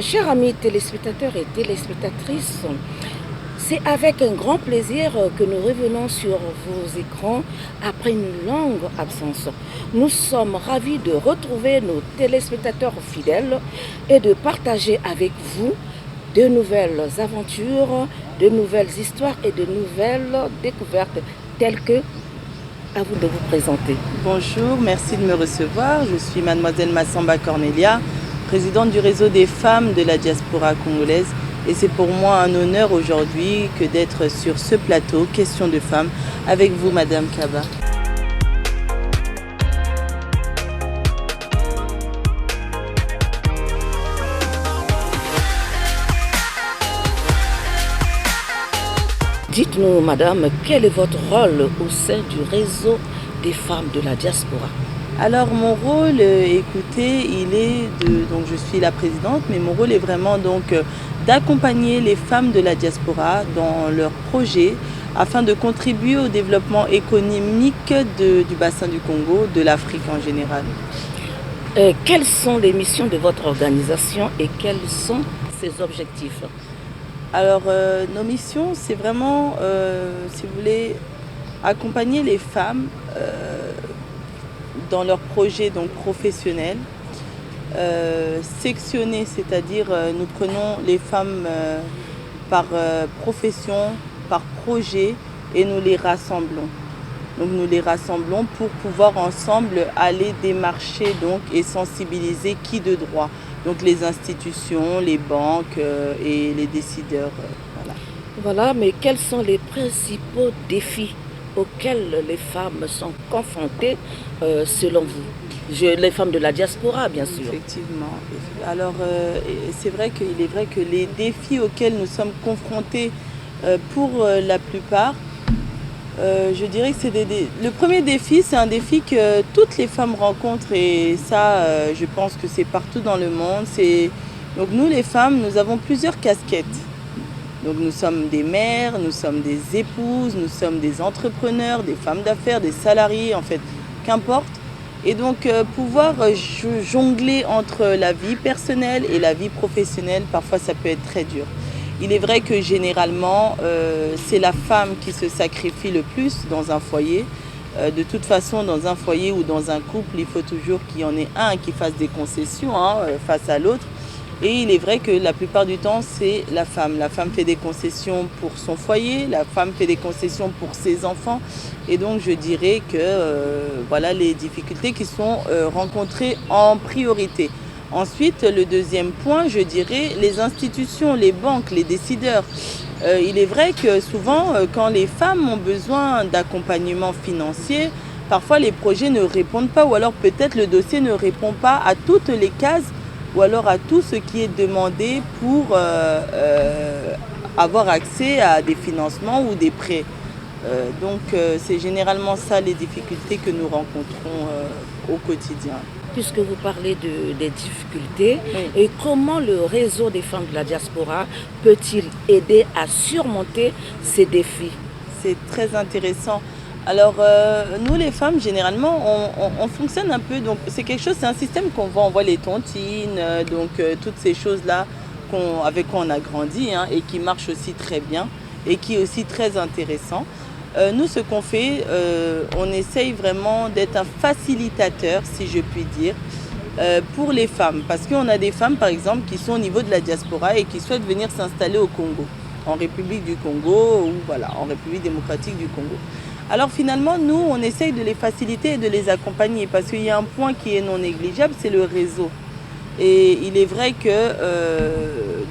Chers amis téléspectateurs et téléspectatrices, c'est avec un grand plaisir que nous revenons sur vos écrans après une longue absence. Nous sommes ravis de retrouver nos téléspectateurs fidèles et de partager avec vous de nouvelles aventures, de nouvelles histoires et de nouvelles découvertes telles que à vous de vous présenter. Bonjour, merci de me recevoir. Je suis mademoiselle Massamba Cornelia, présidente du réseau des femmes de la diaspora congolaise. Et c'est pour moi un honneur aujourd'hui que d'être sur ce plateau, Question de femmes, avec vous, Madame Kaba. Dites-nous, madame, quel est votre rôle au sein du réseau des femmes de la diaspora? Alors mon rôle, écoutez, donc je suis la présidente, mais mon rôle est vraiment donc d'accompagner les femmes de la diaspora dans leurs projets afin de contribuer au développement économique du bassin du Congo, de l'Afrique en général. Quelles sont les missions de votre organisation et quels sont ses objectifs? Alors nos missions, c'est vraiment, si vous voulez, accompagner les femmes dans leurs projets donc professionnels, sectionner, c'est-à-dire nous prenons les femmes par profession, par projet et nous les rassemblons. Donc nous les rassemblons pour pouvoir ensemble aller démarcher donc, et sensibiliser qui de droit. Donc les institutions, les banques et les décideurs. Voilà, mais quels sont les principaux défis auxquels les femmes sont confrontées selon vous? Les femmes de la diaspora, bien sûr. Effectivement. Alors, c'est vrai qu'il est vrai que les défis auxquels nous sommes confrontés pour la plupart, je dirais que c'est le premier défi, c'est un défi que toutes les femmes rencontrent et ça, je pense que c'est partout dans le monde. Donc nous, les femmes, nous avons plusieurs casquettes. Donc nous sommes des mères, nous sommes des épouses, nous sommes des entrepreneurs, des femmes d'affaires, des salariés, en fait, qu'importe. Et donc pouvoir jongler entre la vie personnelle et la vie professionnelle, parfois ça peut être très dur. Il est vrai que généralement, c'est la femme qui se sacrifie le plus dans un foyer. De toute façon, dans un foyer ou dans un couple, il faut toujours qu'il y en ait un qui fasse des concessions face à l'autre. Et il est vrai que la plupart du temps, c'est la femme. La femme fait des concessions pour son foyer, la femme fait des concessions pour ses enfants. Et donc, je dirais que voilà les difficultés qui sont rencontrées en priorité. Ensuite, le deuxième point, je dirais, les institutions, les banques, les décideurs. Il est vrai que souvent, quand les femmes ont besoin d'accompagnement financier, parfois les projets ne répondent pas ou alors peut-être le dossier ne répond pas à toutes les cases ou alors à tout ce qui est demandé pour avoir accès à des financements ou des prêts. Donc c'est généralement ça les difficultés que nous rencontrons au quotidien. Puisque vous parlez des difficultés, Oui. et comment le réseau des femmes de la diaspora peut-il aider à surmonter ces défis? C'est très intéressant. Alors, nous les femmes, généralement, on fonctionne un peu, donc c'est quelque chose, c'est un système qu'on voit, on voit les tontines, donc toutes ces choses-là avec quoi on a grandi et qui marchent aussi très bien et qui est aussi très intéressant. Nous, ce qu'on fait, on essaye vraiment d'être un facilitateur, si je puis dire, pour les femmes. Parce qu'on a des femmes, par exemple, qui sont au niveau de la diaspora et qui souhaitent venir s'installer au Congo, en République du Congo ou voilà, en République démocratique du Congo. Alors finalement, nous, on essaye de les faciliter et de les accompagner parce qu'il y a un point qui est non négligeable, c'est le réseau. Et il est vrai que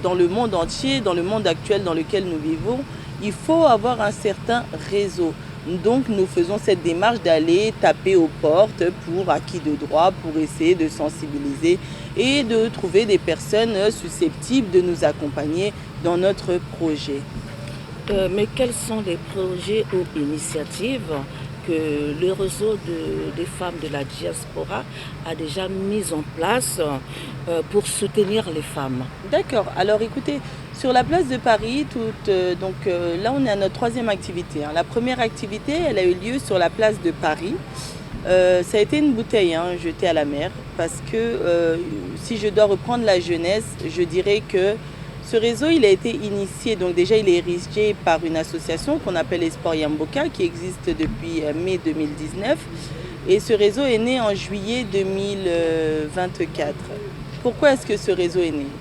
dans le monde entier, dans le monde actuel dans lequel nous vivons, il faut avoir un certain réseau. Donc nous faisons cette démarche d'aller taper aux portes pour acquis de droit, pour essayer de sensibiliser et de trouver des personnes susceptibles de nous accompagner dans notre projet. Mais quels sont les projets ou initiatives que le réseau des femmes de la diaspora a déjà mis en place pour soutenir les femmes? D'accord. Alors écoutez, sur la place de Paris, là on est à notre troisième activité. La première activité, elle a eu lieu sur la place de Paris. Ça a été une bouteille jetée à la mer parce que si je dois reprendre la jeunesse, je dirais que ce réseau il a été initié, donc déjà il est érigé par une association qu'on appelle Esport Yamboka qui existe depuis mai 2019 et ce réseau est né en juillet 2024. Pourquoi est-ce que ce réseau est né?